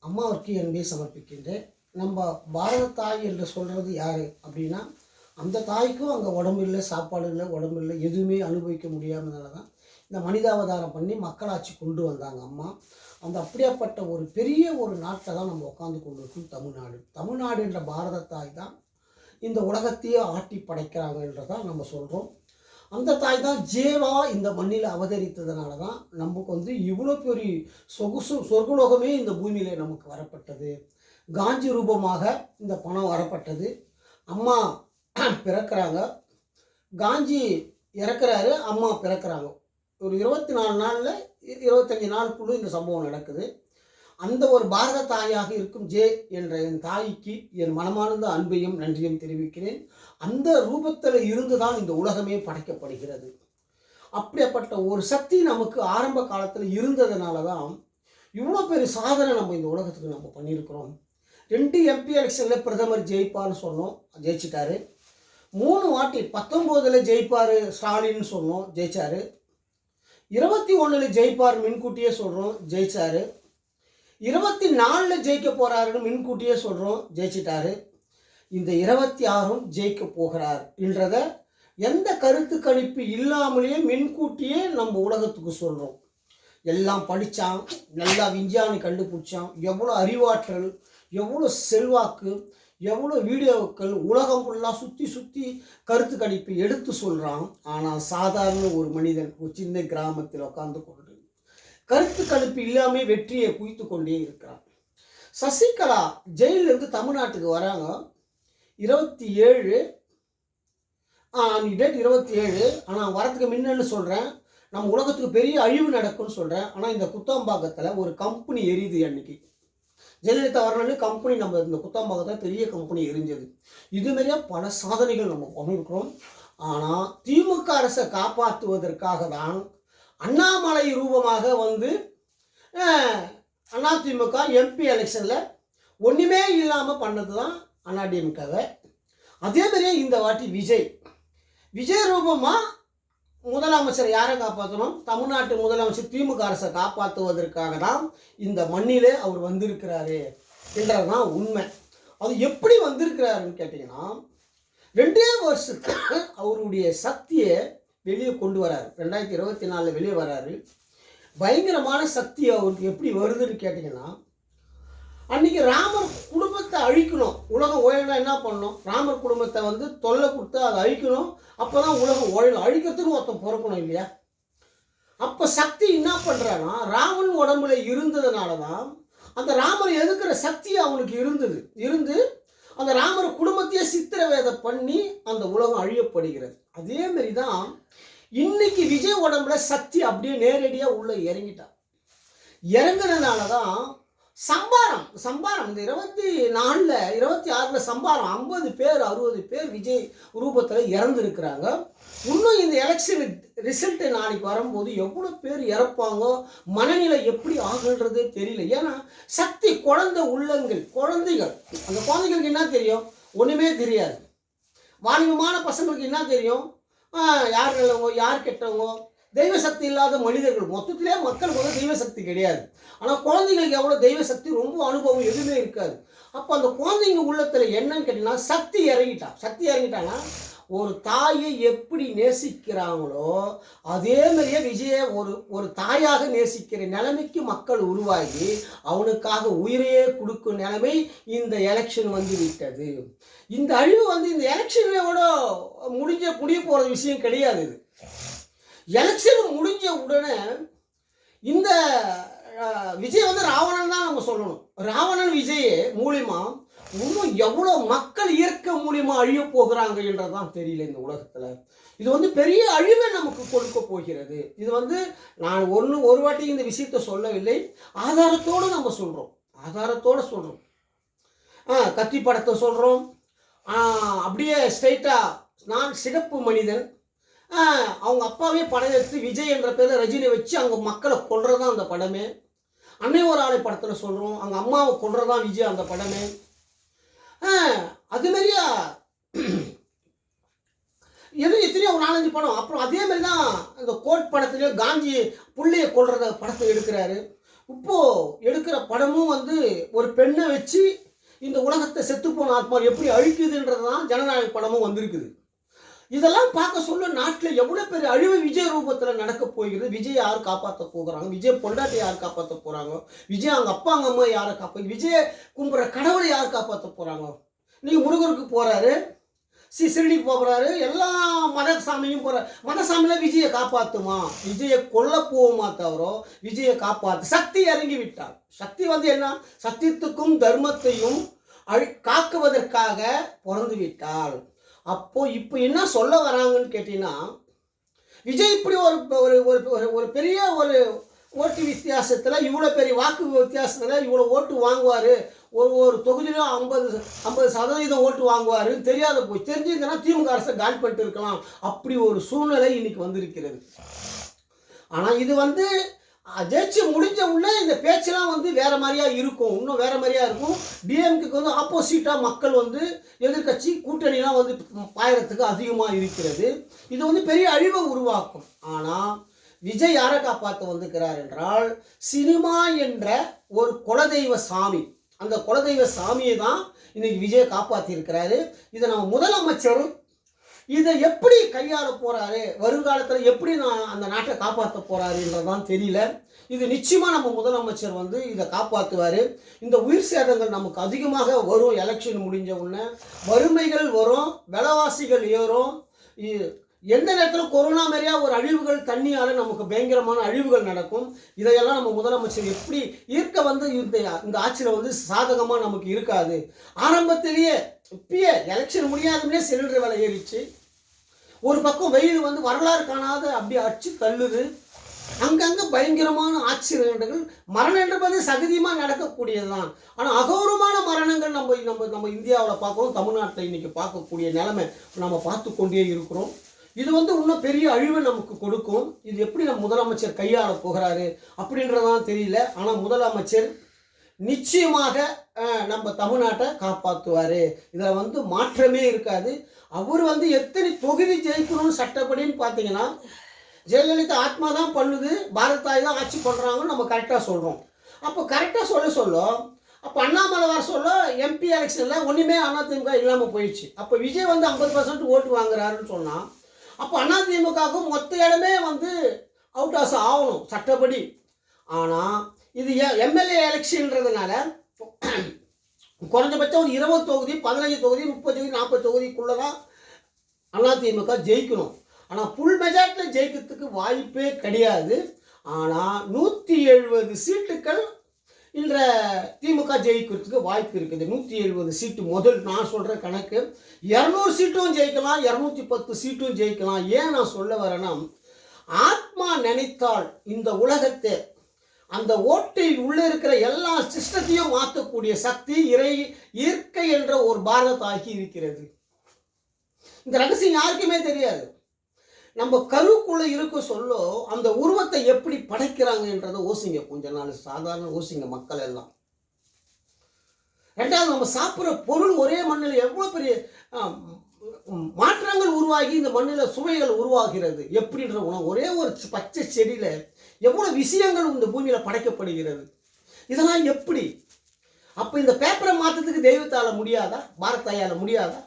அம்மாவிற்கு என்பை சமர்ப்பிக்கின்றேன். நம்ம பாரத தாய் என்று சொல்கிறது யார் அப்படின்னா, அந்த தாய்க்கும் அங்கே உடம்பு இல்லை, சாப்பாடு இல்லை, உடம்பு இல்லை, எதுவுமே அனுபவிக்க முடியாதனால தான் இந்த மனிதாவதாரம் பண்ணி மக்களாட்சி கொண்டு வந்தாங்க அம்மா. அந்த அப்படியாப்பட்ட ஒரு பெரிய ஒரு நாட்டில் தான் நம்ம உட்காந்து கொண்டிருக்கோம் தமிழ்நாடு. தமிழ்நாடு என்ற பாரத தாய் தான் இந்த உலகத்தையே ஆட்டி படைக்கிறாங்கன்றதான் நம்ம சொல்கிறோம். அந்த தாய் தான் ஜேவா இந்த மண்ணில் அவதரித்ததுனால தான் நமக்கு இவ்வளோ பெரிய சொர்க்கலோகமே இந்த பூமியில் நமக்கு வரப்பட்டது. காஞ்சி ரூபமாக இந்த பணம் வரப்பட்டது. அம்மா பிறக்கிறாங்க, காஞ்சி இறக்குறாரு, அம்மா பிறக்கிறாங்க. ஒரு 24 நாளில் 25 நாளுக்குள்ளே இந்த சம்பவம் நடக்குது. அந்த ஒரு பாரத தாயாக இருக்கும் ஜே என்ற என் தாய்க்கு என் மனமார்ந்த அன்பையும் நன்றியும் தெரிவிக்கிறேன். அந்த ரூபத்தில் இருந்து தான் இந்த உலகமே படைக்கப்படுகிறது. அப்படிப்பட்ட ஒரு சக்தி நமக்கு ஆரம்ப காலத்தில் இருந்ததுனால தான் இவ்வளோ பெரிய சாதனை நம்ம இந்த உலகத்துக்கு நம்ம பண்ணியிருக்கிறோம். 2 MP எலெக்ஷனில் பிரதமர் ஜெயிப்பார்னு சொன்னோம், ஜெயிச்சிட்டாரு. 3 வாட்டி 19ல் ஜெயிப்பார் ஸ்டாலின்னு சொன்னோம், ஜெயிச்சார். 21ல் ஜெயிப்பார் முன்கூட்டியே சொல்கிறோம், ஜெயிச்சார். 24ல் ஜெயிக்க போகிறாருன்னு முன்கூட்டியே சொல்கிறோம், ஜெயிச்சிட்டாரு. இந்த 26ம் ஜெயிக்க போகிறார் என்றதை எந்த கருத்து கணிப்பு இல்லாமலேயே முன்கூட்டியே நம்ம உலகத்துக்கு சொல்கிறோம். எல்லாம் படித்தான், நல்லா விஞ்ஞானி கண்டுபிடிச்சான், எவ்வளோ அறிவாற்றல், எவ்வளோ செல்வாக்கு, எவ்வளோ வீடியோக்கள் உலகம் ஃபுல்லாக சுற்றி சுற்றி கருத்து கணிப்பு எடுத்து சொல்கிறான். ஆனால் சாதாரண ஒரு மனிதன் ஒரு சின்ன கிராமத்தில் உட்காந்து கொண்டு கருத்து கணிப்பு இல்லாமல் வெற்றியை குவித்து கொண்டே இருக்கிறான். சசிகலா ஜெயிலிருந்து தமிழ்நாட்டுக்கு வராங்க. 27 டேட் 27. ஆனால் வரத்துக்கு முன்னன்னு சொல்கிறேன், நம்ம உலகத்துக்கு பெரிய அழிவு நடக்கும்னு சொல்கிறேன். ஆனால் இந்த குத்தாம்பாக்கத்தில் ஒரு கம்பெனி எரியுது. அன்னைக்கு ஜெயலலிதா வரணும்னு கம்பெனி நம்ம இந்த குத்தாம்பாக்கத்தில் பெரிய கம்பெனி எரிஞ்சது. இதுமாரியா பல சாதனைகள் நம்ம பண்ணியிருக்கிறோம். ஆனால் திமுக அரசை காப்பாற்றுவதற்காக தான் அண்ணாமலை ரூபமாக அதிமுக MP எலெக்ஷனில் ஒன்றுமே இல்லாமல் பண்ணது தான் அதிமுகவை. அதே மாதிரியே இந்த வாட்டி விஜய் ரூபமாக முதலமைச்சர் யாரை காப்பாற்றணும்? தமிழ்நாட்டு முதலமைச்சர் திமுக அரசை காப்பாற்றுவதற்காக தான் இந்த மண்ணிலே அவர் வந்திருக்கிறாரு என்றது தான் உண்மை. அது எப்படி வந்திருக்கிறாருன்னு கேட்டிங்கன்னா, 2 வருஷத்துக்கு அவருடைய சக்தியை வெளியே கொண்டு வராரு. 2024 வெளியே வராரு. பயங்கரமான சக்தி அவருக்கு எப்படி வருதுன்னு கேட்டிங்கன்னா, அன்றைக்கி ராமர் குடும்பத்தை அழிக்கணும், உலகம் ஓயணும்னா என்ன பண்ணணும்? ராமர் குடும்பத்தை தொல்லை கொடுத்து அதை அழிக்கணும். அப்போ தான் உலகம் ஓயணும். அழிக்கிறதுன்னு ஒருத்தன் பிறக்கணும் இல்லையா? அப்போ சக்தி என்ன பண்ணுறான்னா, ராமன் உடம்புல இருந்ததுனால தான் அந்த ராமர் எதுக்கிற சக்தி அவனுக்கு இருந்து அந்த ராமர் குடும்பத்தையே சித்திரவேதை பண்ணி அந்த உலகம் அழியப்படுகிறது. அதேமாரி தான் இன்னைக்கு விஜய் உடம்புல சக்தி அப்படியே நேரடியாக உள்ளே இறங்கிட்டான். இறங்குறதுனால தான் சம்பாரம் இந்த 24ல் 26ல் சம்பாரம் 50 பேர் 60 பேர் விஜய் ரூபத்தில் இறந்துருக்கிறாங்க. இன்னும் இந்த எலெக்ஷன் ரிசல்ட்டு நாளைக்கு வரும்போது எவ்வளோ பேர் இறப்பாங்க, மனநிலை எப்படி ஆகுன்றதே தெரியல. ஏன்னா சக்தி குழந்தைகள் அந்த குழந்தைகளுக்கு என்ன தெரியும்? ஒன்றுமே தெரியாது. வாலிபமான பசங்களுக்கு என்ன தெரியும்? யார் நல்லவங்க யார் கெட்டவங்க, தெய்வ சக்தி இல்லாத மனிதர்கள். மொத்தத்திலே மக்களுக்கு தெய்வ சக்தி கிடையாது. ஆனால் குழந்தைங்களுக்கு எவ்வளோ தெய்வ சக்தி, ரொம்ப அனுபவம் எதுவுமே இருக்காது. அப்போ அந்த குழந்தைங்க உள்ளத்தில் என்னன்னு கேட்டிங்கன்னா, சக்தி இறங்கிட்டாங்கன்னா ஒரு தாயை எப்படி நேசிக்கிறாங்களோ அதே மாதிரியே விஜயை ஒரு தாயாக நேசிக்கிற நிலைமைக்கு மக்கள் உருவாகி அவனுக்காக உயிரையே கொடுக்கும் நிலைமை இந்த எலெக்ஷன் விட்டது. இந்த அழிவு இந்த எலெக்ஷனோட முடிய போகிற விஷயம் கிடையாது. இது எலெக்ஷன் முடிஞ்ச உடனே இந்த விஜய் ராவணன் தான் நம்ம சொல்லணும். ராவணன் விஜய் மூலிமா இன்னும் எவ்வளோ மக்கள் இயற்கை மூலிமா அழிய போகிறாங்க என்றதான் தெரியல இந்த உலகத்தில். இது பெரிய அழிவை நமக்கு கொடுக்க போகிறது. இது நான் ஒரு வாட்டி இந்த விஷயத்தை சொல்லவில்லை, ஆதாரத்தோடு நம்ம சொல்கிறோம். கத்தி படத்தை சொல்கிறோம். அப்படியே ஸ்ட்ரைட்டாக நான் சிகப்பு மனிதன், அவங்க அப்பாவே படம் எடுத்து விஜய் என்ற பேரில் ரஜினி வச்சு அவங்க மக்களை கொல்றதான் அந்த படமே. அன்னை ஒரு ஆலை படத்தில் சொல்கிறோம், அவங்க அம்மாவை கொல்றதான் விஜய் அந்த படமே. அதுமாரியா எத்தனையோ 4-5 படம். அப்புறம் அதே மாதிரி தான் இந்த கோட் படத்துலேயே காஞ்சி புள்ளையை கொல்றத படத்தை எடுக்கிறாரு. இப்போது எடுக்கிற படமும் வந்து ஒரு பெண்ணை வச்சு இந்த உலகத்தை செத்துப்போன ஆத்மா எப்படி அழிக்குதுன்றது தான் ஜனநாயக படமும் வந்திருக்குது. இதெல்லாம் பார்க்க சொல்ல நாட்டில் எவ்வளோ பெரிய அழிவு விஜய் ரூபத்தில் நடக்க போகிறது. விஜய் யார் காப்பாற்ற போகிறாங்க, விஜய் பொண்டாட்டி யார் காப்பாற்ற போகிறாங்க, விஜய் அவங்க அப்பா அவங்க அம்மா யாரை விஜய் கும்புற கடவுளை யார் காப்பாற்ற போகிறாங்க. நீங்கள் முருகருக்கு போகிறாரு, சிறுடிக்கு போகிறாரு, எல்லா மத சாமியும் போகிறார். மத சாமியில் விஜயை காப்பாற்றுமா? விஜயை கொல்ல போகுமா தவிர விஜயை காப்பாற்று சக்தி இறங்கி விட்டார். சக்தி வந்து என்ன? சத்தியத்துக்கும் தர்மத்தையும் காக்குவதற்காக பிறந்து விட்டாள். அப்போது இப்போ என்ன சொல்ல வராங்கன்னு கேட்டீங்கன்னா, விஜய் இப்படி ஒரு பெரிய ஒரு ஓட்டு வித்தியாசத்தில், இவ்வளோ பெரிய வாக்கு வித்தியாசத்தில் இவ்வளோ ஓட்டு வாங்குவார், ஒரு தொகுதியிலும் 50% ஓட்டு வாங்குவாருன்னு தெரியாத போய். தெரிஞ்சிருந்தனா திமுக அரசை காலி பண்ணிட்டு இருக்கலாம். அப்படி ஒரு சூழ்நிலை இன்னைக்கு வந்திருக்கிறது. ஆனால் இது வந்து ஜெயிச்சு முடிஞ்ச உடனே இந்த பேச்செல்லாம் வந்து வேறு மாதிரியா இருக்கும், இன்னும் வேறு மாதிரியா இருக்கும். டிஎம்கேக்கு வந்து ஆப்போசிட்டாக மக்கள் வந்து எதிர்கட்சி கூட்டணிலாம் வந்து பாயறதுக்கு அதிகமாக இருக்கிறது. இது வந்து பெரிய அழிவை உருவாக்கும். ஆனால் விஜய் யாரை காப்பாற்ற வந்திருக்கிறார் என்றால், சினிமா என்ற ஒரு குலதெய்வ சாமி, அந்த குலதெய்வ சாமியை தான் இன்னைக்கு விஜய் காப்பாற்றியிருக்கிறாரு. இதை நம்ம முதலமைச்சரும் இதை எப்படி கையாள போகிறாரு, வருங்காலத்தில் எப்படி அந்த நாட்டை காப்பாற்ற போகிறாருன்றதான் தெரியல. இது நிச்சயமாக நம்ம முதலமைச்சர் வந்து இதை காப்பாற்றுவார். இந்த உயிர் சேதங்கள் நமக்கு அதிகமாக வரும். எலெக்ஷன் முடிஞ்ச உடனே வறுமைகள் வரும், விலைவாசிகள் ஏறும். எந்த நேரத்தில் கொரோனா மாதிரியா ஒரு அழிவுகள், தண்ணியால் நமக்கு பயங்கரமான அழிவுகள் நடக்கும். இதையெல்லாம் நம்ம முதலமைச்சர் எப்படி ஈர்க்க வந்து இந்த ஆட்சியில் வந்து சாதகமாக நமக்கு இருக்காது. ஆரம்பத்திலேயே இப்பயே எலெக்ஷன் முடியாதே சிலிண்டர் விலை ஏறிச்சு. ஒரு பக்கம் வெயில் வந்து வரலாறு காணாத அப்படி அடிச்சு தள்ளுது. அங்கங்கே பயங்கரமான ஆச்சரியங்கள். மரணம் என்பது சகதியமாக நடக்கக்கூடியது தான். ஆனால் அகௌரவமான மரணங்கள் நம்ம இந்தியாவில் பார்க்குறோம், தமிழ்நாட்டில் இன்றைக்கி பார்க்கக்கூடிய நிலைமை நம்ம பார்த்து கொண்டே இருக்கிறோம். இது வந்து இன்னும் பெரிய அழிவை நமக்கு கொடுக்கும். இது எப்படி நம்ம முதலமைச்சர் கையாள போகிறாரு அப்படின்றதான் தெரியல. ஆனால் முதலமைச்சர் நிச்சயமாக நம்ம தமிழ்நாட்டை காப்பாற்றுவார். இதில் வந்து மாற்றமே இருக்காது. அவர் வந்து எத்தனை தொகுதி ஜெயிக்கணும்னு சட்டப்படின்னு பார்த்தீங்கன்னா, ஜெயலலிதா ஆத்மா தான் பண்ணுது, பாரத் தாய் தான் ஆட்சி பண்ணுறாங்கன்னு நம்ம கரெக்டாக சொல்கிறோம். அப்போ கரெக்டாக சொல்ல அப்போ அண்ணாமலை வர சொல்ல எம்பி எலெக்ஷனில் ஒன்றுமே அதிமுக இல்லாமல் போயிடுச்சு. அப்போ விஜய் வந்து 50% ஓட்டு வாங்குறாருன்னு சொன்னால், அப்போ அதிமுகவுக்கும் மொத்த இடமே வந்து அவுட் ஹவுஸ் ஆகணும் சட்டப்படி. ஆனால் இது எம்எல்ஏ எலெக்ஷன்றதுனால குறைஞ்சபட்சம் ஒரு 20 தொகுதி, 15 தொகுதி, 30 தொகுதி, 40 தொகுதிக்குள்ளே தான் அதிமுக ஜெயிக்கணும். ஆனால் ஃபுல் மெஜாரிட்டியில் ஜெயிக்கிறதுக்கு வாய்ப்பே கிடையாது. ஆனால் 170 சீட்டுகள் என்ற திமுக ஜெயிக்கிறதுக்கு வாய்ப்பு இருக்குது. 170 சீட்டு முதல் நான் சொல்கிற கணக்கு. 200 சீட்டும் ஜெயிக்கலாம், 210 சீட்டும் ஜெயிக்கலாம். ஏன் நான் சொல்ல வரேன்னா, ஆத்மா நினைத்தால் இந்த உலகத்தை, அந்த ஓட்டில் உள்ளே இருக்கிற எல்லா சிஸ்டத்தையும் மாற்றக்கூடிய சக்தி இயற்கை என்ற ஒரு பாரத் ஆகி இருக்கிறது. இந்த ரகசியம் யாருக்குமே தெரியாது. நம்ம கருக்குள்ளே இருக்க சொல்ல அந்த உருவத்தை எப்படி படைக்கிறாங்க என்றதை ஓசிங்க. கொஞ்ச நாள் சாதாரண ஓசிங்க மக்கள் எல்லாம். ரெண்டாவது, நம்ம சாப்பிட்ற பொருள் ஒரே மண்ணில் எவ்வளோ பெரிய மாற்றங்கள் உருவாகி இந்த மண்ணில் சுவைகள் உருவாகிறது. எப்படின்ற உணவு, ஒரே ஒரு பச்சை செடியில் எவ்வளோ விஷயங்கள் இந்த பூமியில் படைக்கப்படுகிறது. இதெல்லாம் எப்படி? அப்போ இந்த பேப்பரை மாற்றத்துக்கு தெய்வத்தால் முடியாதா, பாரத்தாயால் முடியாதா?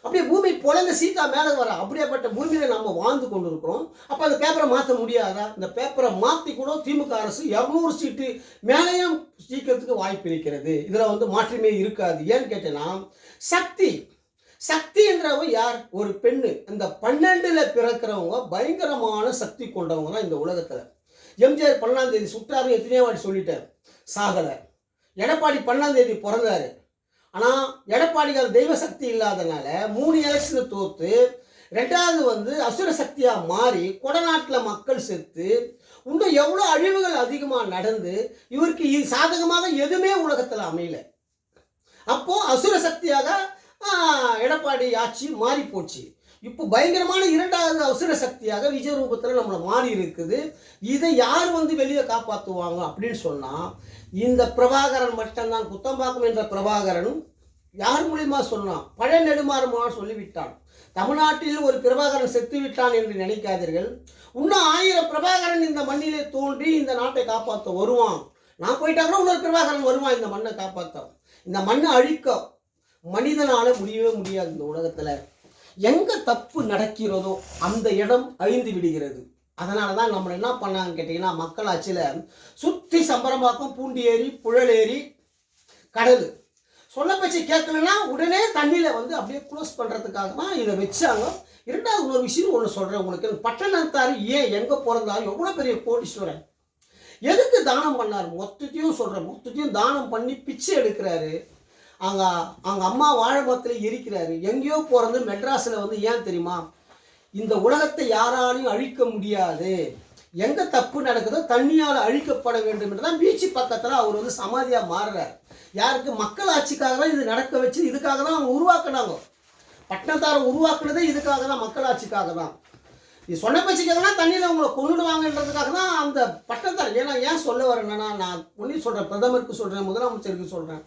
அப்படியே பூமி பொழந்த சீட்டா மேலே வர அப்படியேப்பட்ட பூமியில் நம்ம வாழ்ந்து கொண்டு இருக்கிறோம். அப்போ அந்த பேப்பரை மாற்ற முடியாதா? இந்த பேப்பரை மாற்றி கூட திமுக அரசு 200 சீட்டு மேலேயும் சீக்கிரத்துக்கு வாய்ப்பு இருக்கிறது. இதில் வந்து மாற்றமே இருக்காது. ஏன்னு கேட்டேன்னா, சக்தி என்றவங்க யார்? ஒரு பெண்ணு. இந்த 12ல் பிறக்கிறவங்க பயங்கரமான சக்தி கொண்டவங்க தான் இந்த உலகத்தில். எம்ஜிஆர் 12ஆம் தேதி சுட்டாரு, எத்தனையோ வாட்டி சொல்லிட்டார், சாகலை. எடப்பாடி 12ஆம் தேதி பிறந்தார். ஆனால் எடப்பாடிகள் தெய்வ சக்தி இல்லாதனால 3 எலெக்ஷனை தோற்று, ரெண்டாவது வந்து அசுர சக்தியாக மாறி கொடநாட்டில் மக்கள் செத்து, இன்னும் எவ்வளோ அழிவுகள் அதிகமாக நடந்து இவருக்கு சாதகமாக எதுவுமே உலகத்தில் அமையல. அப்போது அசுர சக்தியாக எடப்பாடி ஆட்சி மாறி போச்சு. இப்போ பயங்கரமான 2வது அசுர சக்தியாக விஜய் ரூபத்தில் நம்மளை மாறி இருக்குது. இதை யார் வந்து வெளியே காப்பாற்றுவாங்க அப்படின்னு சொன்னால், இந்த பிரபாகரன் மட்டும்தான். குத்தம்பாக்கம் என்ற பிரபாகரன் யார் மூலியமாக சொன்னான்? பழைய நெடுமாறன் சொல்லிவிட்டான். தமிழ்நாட்டில் ஒரு பிரபாகரன் செத்து விட்டான் என்று நினைக்காதீர்கள். இன்னும் 1000 பிரபாகரன் இந்த மண்ணிலே தோன்றி இந்த நாட்டை காப்பாற்ற வருவான். நான் போயிட்டா கூட இன்னொரு பிரபாகரன் வருவான் இந்த மண்ணை காப்பாற்ற. இந்த மண்ணை அழிக்க மனிதனால முடியவே முடியாது. இந்த உலகத்தில் எங்கே தப்பு நடக்கிறதோ அந்த இடம் அழிந்து விடுகிறது. அதனால தான் நம்ம என்ன பண்ணாங்கன்னு கேட்டிங்கன்னா, மக்களாட்சியில் சுற்றி சம்பரம்பாக்கம், பூண்டி ஏரி, புழல் ஏரி, கடல் சொல்ல பேச்சு கேட்கலன்னா உடனே தண்ணியில் வந்து அப்படியே க்ளோஸ் பண்ணுறதுக்காக தான் இதை வச்சாங்க. இரண்டாவது ஒரு விஷயம் ஒன்று சொல்கிறேன் உங்களுக்கு. பட்டணத்தார் ஏன் எங்கே பிறந்தார், எவ்வளோ பெரிய கோடீஸ்வரன், எதுக்கு தானம் பண்ணார் மொத்தத்தையும் சொல்கிறேன். மொத்தத்தையும் தானம் பண்ணி பிச்சை எடுக்கிறாரு. அவங்க அம்மா வாழை மரத்தில் எரிக்கிறாரு. எங்கேயோ பிறந்து மெட்ராஸில் வந்து ஏன் தெரியுமா, இந்த உலகத்தை யாராலையும் அழிக்க முடியாது, எங்கே தப்பு நடக்குதோ தண்ணியால் அழிக்கப்பட வேண்டும் என்று தான் பீச்சு பக்கத்தில் அவர் வந்து சமாதியாக மாறுறார். யாருக்கு? மக்கள் ஆட்சிக்காக தான் இது நடக்க வச்சு, இதுக்காக தான் அவங்க உருவாக்குனாங்க. பட்டணத்தாரை உருவாக்குனதே இதுக்காக தான், மக்கள் ஆட்சிக்காக தான். இது சொன்ன பேச்சுக்காகனா தண்ணியில் உங்களை கொண்டுடுவாங்கன்றதுக்காக தான் அந்த பட்டணத்தார். ஏன்னா ஏன் சொல்ல வரேன்னா, நான் ஒன்றையும் சொல்கிறேன், பிரதமருக்கு சொல்கிறேன், முதலமைச்சருக்கு சொல்கிறேன்.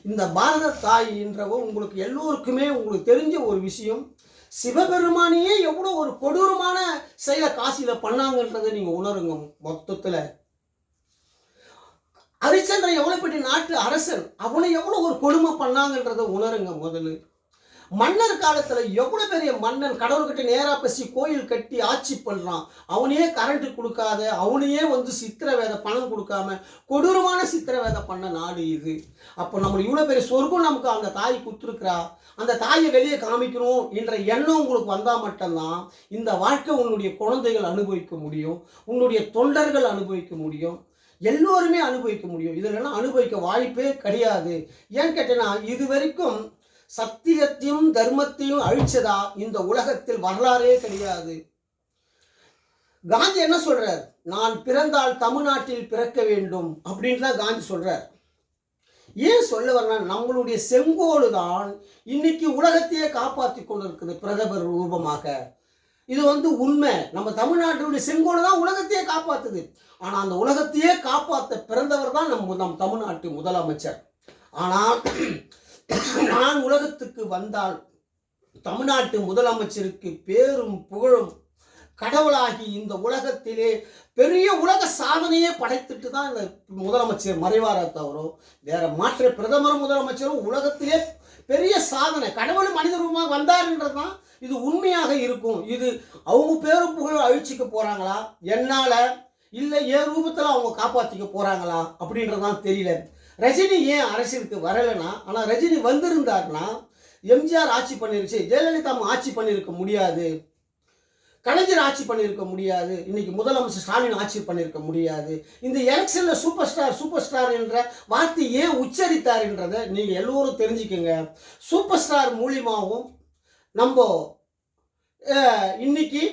இந்த பாரத தாயின்றவோ உங்களுக்கு எல்லோருக்குமே உங்களுக்கு தெரிஞ்ச ஒரு விஷயம், சிவபெருமானியே எவ்வளோ ஒரு கொடூரமான செயலை காசியில் பண்ணாங்கன்றதை நீங்கள் உணருங்க. மொத்தத்தில் ஹரிச்சந்திரன் எவ்வளோ பெரிய நாட்டு அரசன், அவனை எவ்வளோ ஒரு கொடுமை பண்ணாங்கன்றதை உணருங்க. முதல்ல மன்னர் காலத்தில் எவ்வளோ பெரிய மன்னன் கடவுள்கிட்ட நேராக பேசி கோயில் கட்டி ஆட்சி பண்ணுறான். அவனையே கரண்ட் கொடுக்காத, அவனையே வந்து சித்திரவேதை பணம் கொடுக்காம கொடூரமான சித்திரவேதை பண்ண நாடு இது. அப்போ நம்ம இவ்வளோ பெரிய சொர்க்கம் நமக்கு அந்த தாய் கொடுத்துருக்குறா. அந்த தாயை வெளியே காமிக்கணும் என்ற எண்ணம் உங்களுக்கு வந்தால் மட்டும்தான் இந்த வாழ்க்கை உன்னுடைய குழந்தைகள் அனுபவிக்க முடியும், உன்னுடைய தொண்டர்கள் அனுபவிக்க முடியும், எல்லோருமே அனுபவிக்க முடியும். இதில் அனுபவிக்க வாய்ப்பே கிடையாது. ஏன்னு கேட்டேன்னா, இது வரைக்கும் சத்தியத்தையும் தர்மத்தையும் அழிச்சதா இந்த உலகத்தில் வரலாறே கிடையாது. காந்தி என்ன சொல்றார்? நான் பிறந்தால் தமிழ்நாட்டில் பிறக்க வேண்டும் அப்படின்னு தான் காந்தி சொல்றார். ஏன் சொல்ல வரனா, நம்மளுடைய செங்கோல் தான் இன்னைக்கு உலகத்தையே காப்பாற்றி கொண்டு இருக்குது பிரதமர் ரூபமாக. இது வந்து உண்மை. நம்ம தமிழ்நாட்டினுடைய செங்கோல் தான் உலகத்தையே காப்பாற்றுது. ஆனால் அந்த உலகத்தையே காப்பாற்ற பிறந்தவர் தான் நம் தமிழ்நாட்டு முதலமைச்சர். ஆனால் நான் உலகத்துக்கு வந்தால் தமிழ்நாட்டு முதலமைச்சருக்கு பேரும் புகழும் கடவுளாகி இந்த உலகத்திலே பெரிய உலக சாதனையே படைத்துட்டு தான் இந்த முதலமைச்சர் மறைவாரா தவிர வேற மாற்ற பிரதமரும் முதலமைச்சரும் உலகத்திலே பெரிய சாதனை. கடவுள் மனித ரூபமாக வந்தார்ன்றது தான் இது உண்மையாக இருக்கும். இது அவங்க பேரும் புகழும் அழிச்சிக்க போறாங்களா, என்னால இல்லை ஏன் ரூபத்தில் அவங்க காப்பாற்றிக்க போறாங்களா அப்படின்றதான் தெரியல. ரஜினி ஏன் அரசியலுக்கு வரலைன்னா, ஆனால் ரஜினி வந்திருந்தார்னா எம்ஜிஆர் ஆட்சி பண்ணிருச்சு, ஜெயலலிதா ஆட்சி பண்ணியிருக்க முடியாது, கலைஞர் ஆட்சி பண்ணியிருக்க முடியாது, இன்னைக்கு முதலமைச்சர் ஸ்டாலின் ஆட்சி பண்ணியிருக்க முடியாது. இந்த எலெக்ஷனில் சூப்பர் ஸ்டார் என்ற வார்த்தை ஏன் உச்சரித்தார் என்றதை நீங்கள் எல்லோரும் தெரிஞ்சுக்கோங்க. சூப்பர் ஸ்டார் மூலியமாகவும் நம்ம இன்னைக்கு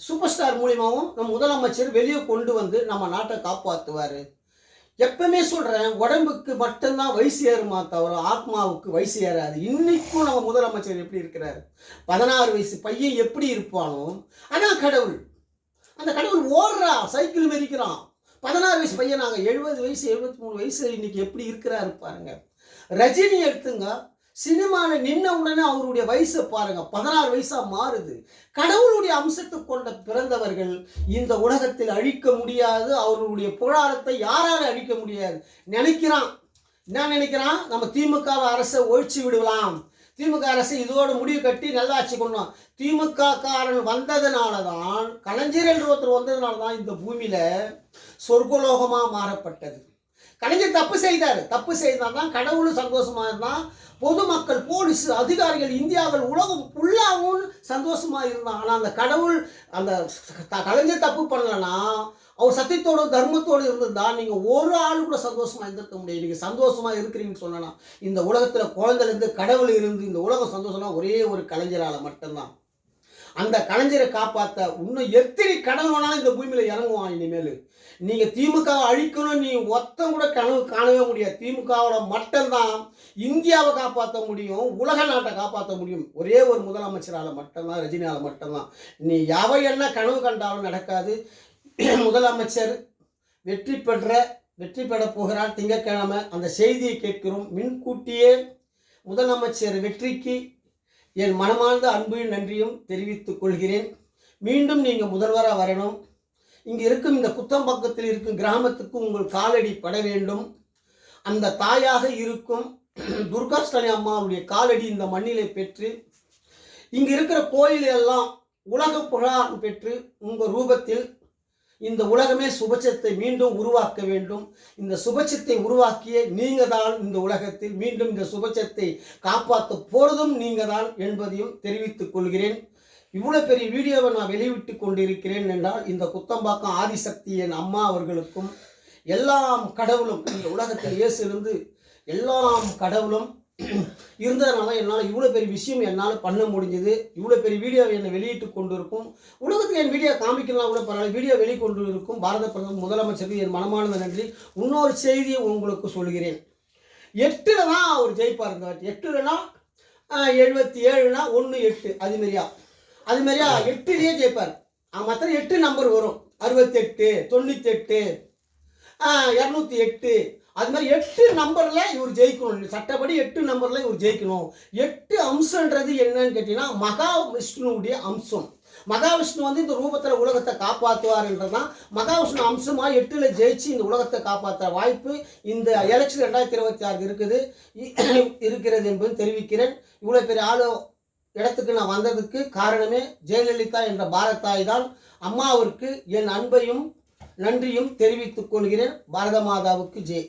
சூப்பர் ஸ்டார் மூலியமாகவும் நம்ம முதலமைச்சர் வெளியே கொண்டு வந்து நம்ம நாட்டை காப்பாற்றுவார். எப்பவுமே சொல்கிறேன், உடம்புக்கு மட்டும்தான் வயசு ஏறுமா தவிர ஆத்மாவுக்கு வயசு ஏறாது. இன்னைக்கும் நம்ம முதலமைச்சர் எப்படி இருக்கிறார், 16 வயசு பையன் எப்படி இருப்பானோ அதான் கடவுள். அந்த கடவுள் ஓடுறான், சைக்கிள் மெதிக்கிறான். 16 வயசு பையன் நாங்கள் 70 வயசு 73 வயசு இன்னைக்கு எப்படி இருக்கிறாரு பாருங்க. ரஜினி எடுத்துங்க, சினிமாவில் நின்ன உடனே அவருடைய வயசை பாருங்க, 16 வயசா மாறுது. கடவுளுடைய அம்சத்தை கொண்ட பிறந்தவர்கள் இந்த உலகத்தில் அழிக்க முடியாது. அவர்களுடைய புகழாரத்தை யாராலும் அழிக்க முடியாது. நினைக்கிறான், என்ன நினைக்கிறான், நம்ம திமுக அரசை ஒழிச்சு விடலாம், திமுக அரசு இதோடு முடிவு கட்டி நல்லாட்சி கொண்டோம். திமுக காரன் வந்ததுனால தான், கலைஞர் என்று ஒருத்தர் வந்ததுனால தான் இந்த பூமியில சொர்க்கலோகமாக மாறப்பட்டது. கலைஞர் தப்பு செய்தால் தான் கடவுளும் சந்தோஷமா இருந்தான், பொதுமக்கள், போலீஸ் அதிகாரிகள், இந்தியாவில் உலகம் ஃபுல்லாகவும் சந்தோஷமாக இருந்தான். ஆனால் அந்த கடவுள், அந்த கலைஞர் தப்பு பண்ணலன்னா, அவர் சத்தியத்தோடு தர்மத்தோடு இருந்திருந்தா நீங்கள் ஒரு ஆள் கூட சந்தோஷமாக இருந்திருக்க முடியும். நீங்கள் சந்தோஷமாக இருக்கிறீங்கன்னு சொன்னா, இந்த உலகத்தில் குழந்தைலேருந்து கடவுள் இருந்து இந்த உலகம் சந்தோஷம்னா ஒரே ஒரு கலைஞரால் மட்டும்தான். அந்த கலைஞரை காப்பாற்ற இன்னும் எத்தனை கடவுள் வேணாலும் இந்த பூமியில் இறங்குவான். இனிமேல் நீங்கள் திமுக அழிக்கணும், நீ ஒத்தம் கூட கனவு காணவே முடியாது. திமுகவோட மட்டும்தான் இந்தியாவை காப்பாற்ற முடியும், உலக நாட்டை காப்பாற்ற முடியும். ஒரே ஒரு முதலமைச்சரால் மட்டும்தான், ரஜினியால் மட்டும்தான். நீ யாவை என்ன கனவு கண்டாலும் நடக்காது. முதலமைச்சர் வெற்றி பெற போகிறார் திங்கட்கிழமை. அந்த செய்தியை கேட்கிறோம். முன்கூட்டியே முதலமைச்சர் வெற்றிக்கு என் மனமார்ந்த அன்பையும் நன்றியும் தெரிவித்துக் கொள்கிறேன். மீண்டும் நீங்கள் முதல்வராக வரணும். இங்கே இருக்கும் இந்த குத்தம்பாக்கத்தில் இருக்கும் கிராமத்துக்கு உங்கள் காலடி பட வேண்டும். அந்த தாயாக இருக்கும் துர்காஷ்டமி அம்மாவுடைய காலடி இந்த மண்ணிலே பெற்று இங்கே இருக்கிற கோயிலெல்லாம் உலக புகழாரம் பெற்று உங்கள் ரூபத்தில் இந்த உலகமே சுபட்சத்தை மீண்டும் உருவாக்க வேண்டும். இந்த சுபட்சத்தை உருவாக்கிய நீங்கள் தான் இந்த உலகத்தில் மீண்டும் இந்த சுபட்சத்தை காப்பாற்ற போகிறதும் நீங்கள் தான் என்பதையும் தெரிவித்துக் கொள்கிறேன். இவ்வளோ பெரிய வீடியோவை நான் வெளியிட்டு கொண்டிருக்கிறேன் என்றால் இந்த குத்தம்பாக்கம் ஆதிசக்தி என் அம்மா அவர்களுக்கும் எல்லாம் கடவுளும் இந்த உலகத்தில் இயேசுலேருந்து எல்லாம் கடவுளும் இருந்ததுனால என்னால் இவ்வளோ பெரிய விஷயம் என்னால் பண்ண முடிஞ்சது. இவ்வளோ பெரிய வீடியோவை என்னை வெளியிட்டு கொண்டு இருக்கும். உலகத்துக்கு என் வீடியோ காமிக்கலாம் கூட பரவாயில்ல, வீடியோ வெளிக்கொண்டு இருக்கும் பாரத பிரதமர் முதலமைச்சருக்கு என் மனமார்ந்த நன்றி. இன்னொரு செய்தியை உங்களுக்கு சொல்கிறேன். 8ல் தான் அவர் ஜெயிப்பார். இந்த வாட்டி 8னா 77னா 1 8 அதுமாரியா 8லேயே ஜெயிப்பார். மற்ற 8 நம்பர் வரும், 68 98 208 அது மாதிரி 8 நம்பரில் இவர் ஜெயிக்கணும். சட்டப்படி 8 நம்பரில் இவர் ஜெயிக்கணும். 8 அம்சன்றது என்னன்னு கேட்டிங்கன்னா மகாவிஷ்ணுவுடைய அம்சம். மகாவிஷ்ணு வந்து இந்த ரூபத்தில் உலகத்தை காப்பாற்றுவார்ன்றதான் மகாவிஷ்ணு அம்சமாக 8ல் ஜெயிச்சு இந்த உலகத்தை காப்பாற்ற வாய்ப்பு இந்த எலெக்ஷன் 2026 இருக்கிறது என்பது தெரிவிக்கிறேன். இவ்வளோ பெரிய இடத்துக்கு நான் வந்ததுக்கு காரணமே ஜெயலலிதா என்ற பாரதாய் தான். அம்மாவிற்கு என் அன்பையும் நன்றியும் தெரிவித்துக் கொள்கிறேன். பாரத மாதாவுக்கு ஜெய்.